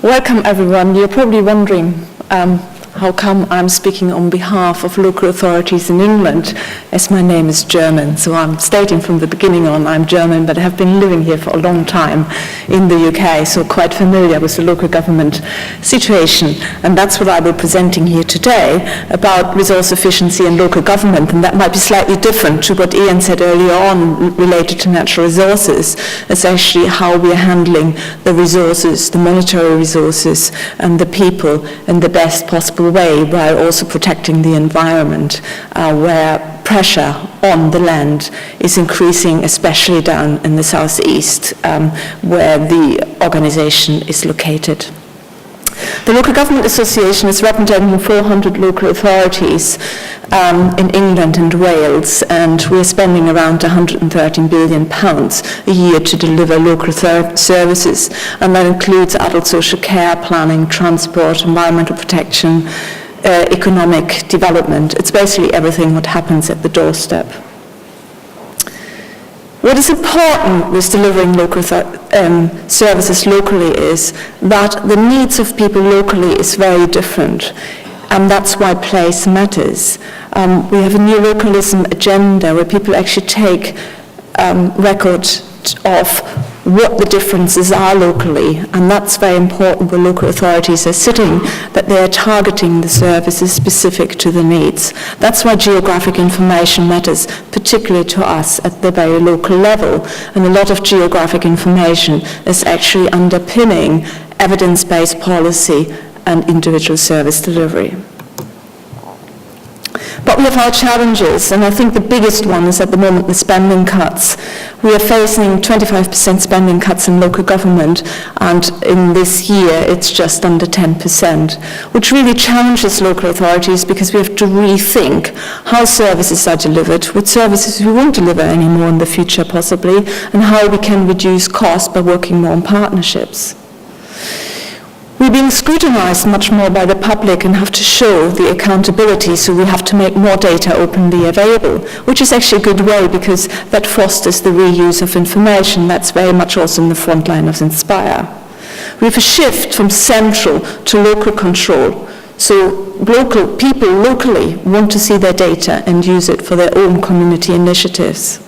Welcome everyone. You're probably wondering how come I'm speaking on behalf of local authorities in England, as my name is German. So I'm stating from the beginning on I'm German, but I have been living here for a long time in the UK, so quite familiar with the local government situation. And that's what I will be presenting here today about resource efficiency and local government. And that might be slightly different to what Ian said earlier on related to natural resources, essentially how we are handling the resources, the monetary resources, and the people in the best possible way, while also protecting the environment, where pressure on the land is increasing, especially down in the southeast, where the organization is located. The Local Government Association is representing 400 local authorities in England and Wales, and we're spending around £113 billion a year to deliver local services, and that includes adult social care, planning, transport, environmental protection, economic development. It's basically everything what happens at the doorstep. What is important with delivering local services locally is that the needs of people locally is very different, and that's why place matters. We have a new localism agenda where people actually take record of what the differences are locally, and that's very important where local authorities are sitting, that they are targeting the services specific to the needs. That's why geographic information matters, particularly to us at the very local level, and a lot of geographic information is actually underpinning evidence-based policy and individual service delivery. But we have our challenges, and I think the biggest one is at the moment the spending cuts. We are facing 25% spending cuts in local government, and in this year it's just under 10%, which really challenges local authorities because we have to rethink how services are delivered, what services we won't deliver anymore in the future possibly, and how we can reduce costs by working more on partnerships. We're being scrutinized much more by the public and have to show the accountability, so we have to make more data openly available, which is actually a good way because that fosters the reuse of information. That's very much also in the front line of Inspire. We have a shift from central to local control. So local people locally want to see their data and use it for their own community initiatives.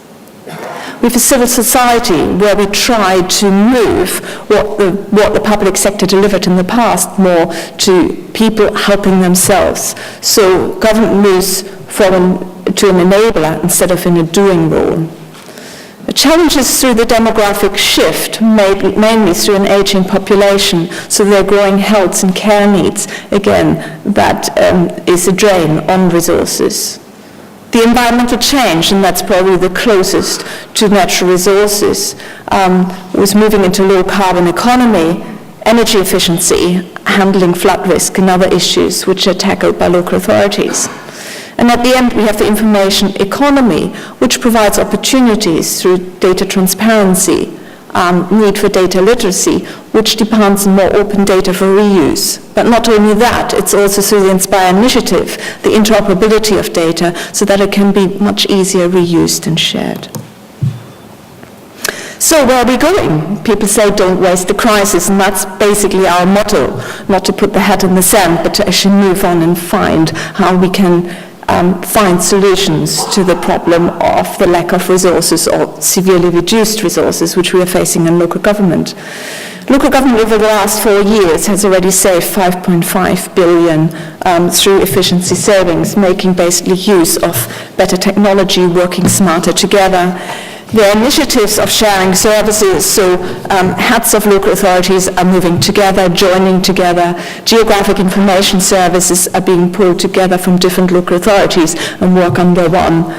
We have a civil society where we try to move what the public sector delivered in the past more to people helping themselves. So government moves to an enabler instead of in a doing role. The challenges through the demographic shift, mainly through an aging population, so their growing health and care needs, again, that is a drain on resources. The environmental change, and that's probably the closest to natural resources, was moving into low carbon economy, energy efficiency, handling flood risk and other issues which are tackled by local authorities. And at the end we have the information economy, which provides opportunities through data transparency, need for data literacy, which demands more open data for reuse. But not only that, it's also through the Inspire initiative, the interoperability of data, so that it can be much easier reused and shared. So where are we going? People say don't waste the crisis, and that's basically our motto, not to put the hat in the sand, but to actually move on and find how we can find solutions to the problem of the lack of resources or severely reduced resources which we are facing in local government. Local government over the last 4 years has already saved £5.5 billion through efficiency savings, making basically use of better technology, working smarter together. There are initiatives of sharing services, so heads of local authorities are moving together, joining together. Geographic information services are being pulled together from different local authorities and work under one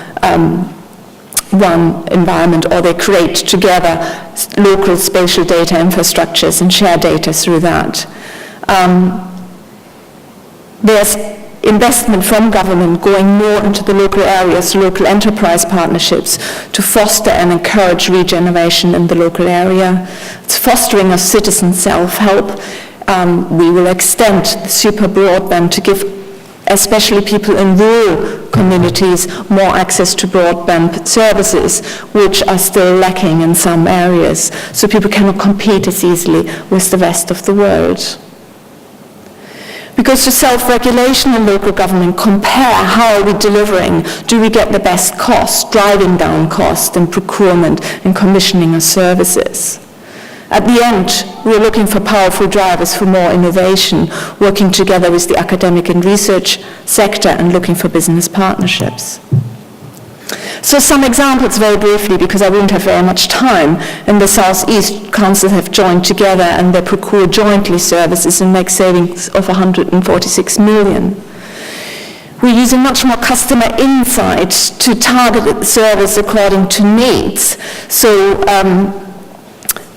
environment, or they create together local spatial data infrastructures and share data through that. There's investment from government going more into the local areas, local enterprise partnerships to foster and encourage regeneration in the local area. It's fostering of citizen self-help. We will extend the super broadband to give especially people in rural communities more access to broadband services, which are still lacking in some areas, so people cannot compete as easily with the rest of the world. Because to self-regulation in local government, compare how are we delivering, do we get the best cost, driving down cost in procurement and commissioning of services. At the end, we're looking for powerful drivers for more innovation, working together with the academic and research sector and looking for business partnerships. So some examples very briefly, because I won't have very much time. In the South East, councils have joined together and they procure jointly services and make savings of 146 million. We're using much more customer insight to target the service according to needs. So,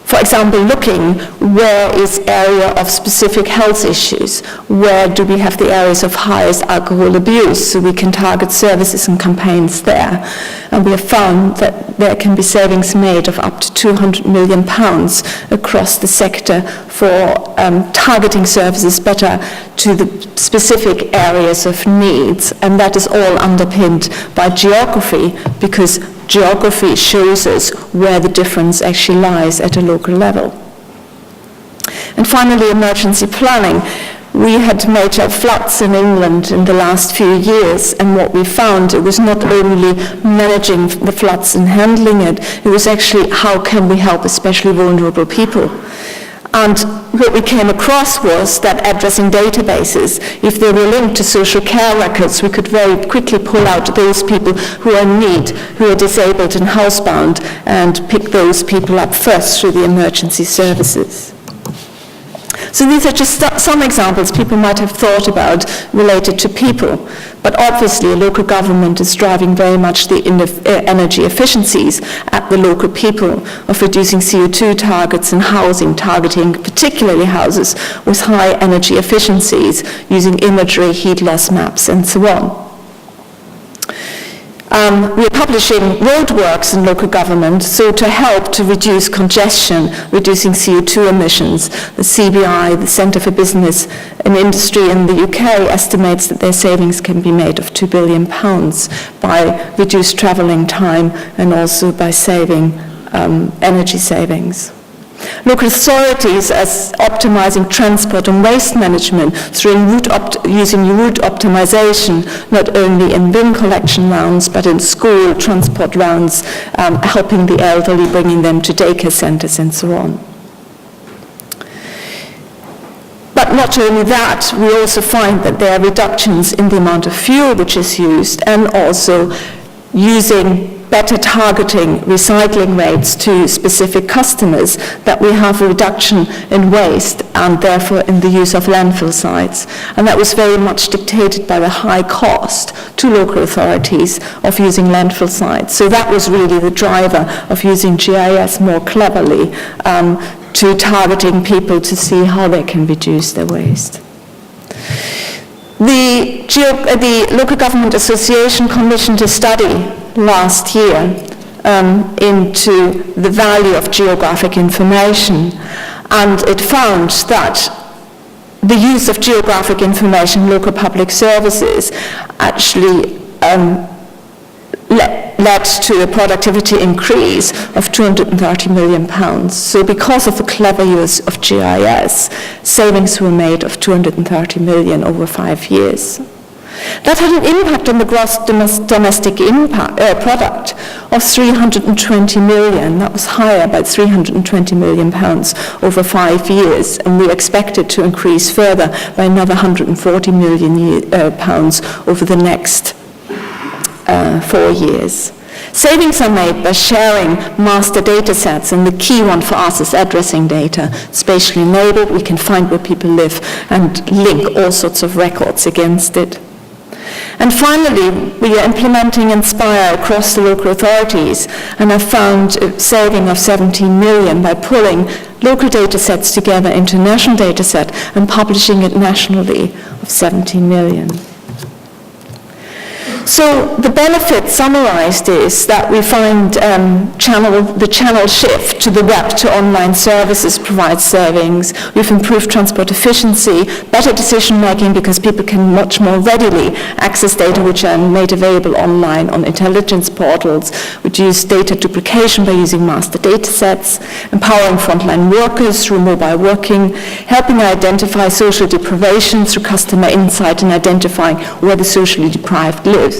for example, looking where is area of specific health issues, where do we have the areas of highest alcohol abuse, so we can target services and campaigns there. And we have found that there can be savings made of up to £200 million across the sector for targeting services better to the specific areas of needs. And that is all underpinned by geography, because geography shows us where the difference actually lies at a local level. And finally, emergency planning. We had major floods in England in the last few years, and what we found, it was not only managing the floods and handling it, it was actually how can we help especially vulnerable people. And what we came across was that addressing databases, if they were linked to social care records, we could very quickly pull out those people who are in need, who are disabled and housebound, and pick those people up first through the emergency services. So these are just some examples people might have thought about related to people. But obviously, local government is driving very much the energy efficiencies at the local people of reducing CO2 targets and housing, targeting particularly houses with high energy efficiencies, using imagery, heat loss maps, and so on. We're publishing roadworks in local government, so to help to reduce congestion, reducing CO2 emissions. The CBI, the Centre for Business and Industry in the UK, estimates that their savings can be made of £2 billion by reduced travelling time and also by saving energy savings. Local authorities as optimizing transport and waste management through using route optimization, not only in bin collection rounds, but in school transport rounds, helping the elderly, bringing them to daycare centres and so on. But not only that, we also find that there are reductions in the amount of fuel which is used, and also using better targeting recycling rates to specific customers, that we have a reduction in waste and therefore in the use of landfill sites. And that was very much dictated by the high cost to local authorities of using landfill sites. So that was really the driver of using GIS more cleverly to targeting people to see how they can reduce their waste. The Local Government Association commissioned a study last year into the value of geographic information, and it found that the use of geographic information in local public services actually led to a productivity increase of £230 million. So because of the clever use of GIS, savings were made of £230 million over 5 years. That had an impact on the gross domestic product of 320 million. That was higher by 320 million pounds over 5 years, and we expect it to increase further by another 140 million pounds over the next 4 years. Savings are made by sharing master data sets, and the key one for us is addressing data. Spatially enabled, we can find where people live and link all sorts of records against it. And finally, we are implementing Inspire across the local authorities, and have found a saving of 17 million by pulling local data sets together into a national data set and publishing it nationally of 17 million. So the benefit summarized is that we find the channel shift to the web to online services provides savings. We've improved transport efficiency, better decision making because people can much more readily access data which are made available online on intelligence portals, reduce data duplication by using master data sets, empowering frontline workers through mobile working, helping identify social deprivation through customer insight and identifying where the socially deprived live,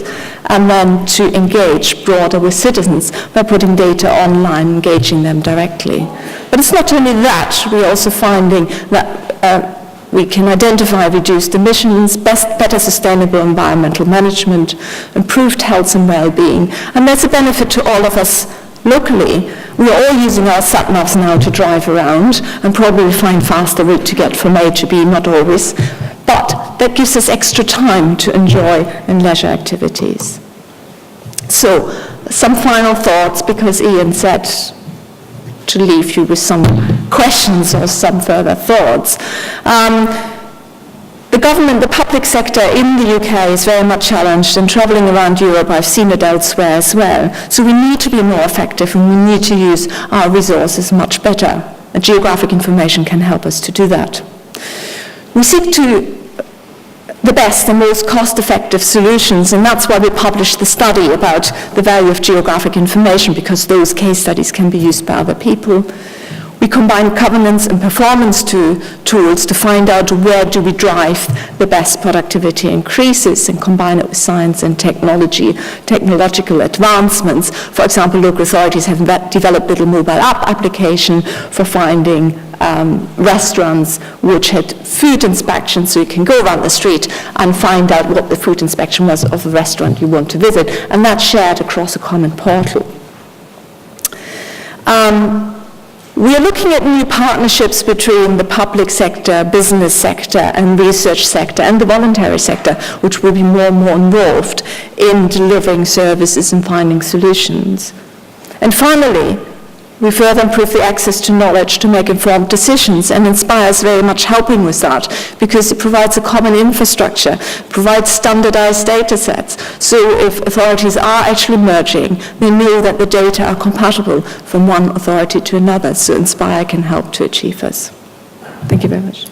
and then to engage broader with citizens by putting data online, engaging them directly. But it's not only that, we're also finding that we can identify reduced emissions, better sustainable environmental management, improved health and well-being, and that's a benefit to all of us locally. We are all using our sat-navs now to drive around and probably find faster route to get from A to B, not always, but that gives us extra time to enjoy and leisure activities. So, some final thoughts, because Ian said to leave you with some questions or some further thoughts. The government, the public sector in the UK is very much challenged, and travelling around Europe, I've seen it elsewhere as well. So we need to be more effective, and we need to use our resources much better. And geographic information can help us to do that. We seek the best and most cost-effective solutions, and that's why we published the study about the value of geographic information, because those case studies can be used by other people. We combine governance and performance tools to find out where do we drive the best productivity increases and combine it with science and technological advancements. For example, local authorities have developed little mobile app application for finding restaurants which had food inspection, so you can go around the street and find out what the food inspection was of the restaurant you want to visit, and that's shared across a common portal. We are looking at new partnerships between the public sector, business sector, and research sector, and the voluntary sector, which will be more and more involved in delivering services and finding solutions. And finally, we further improve the access to knowledge to make informed decisions, and Inspire is very much helping with that because it provides a common infrastructure, provides standardized data sets. So if authorities are actually merging, they know that the data are compatible from one authority to another. So Inspire can help to achieve this. Thank you very much.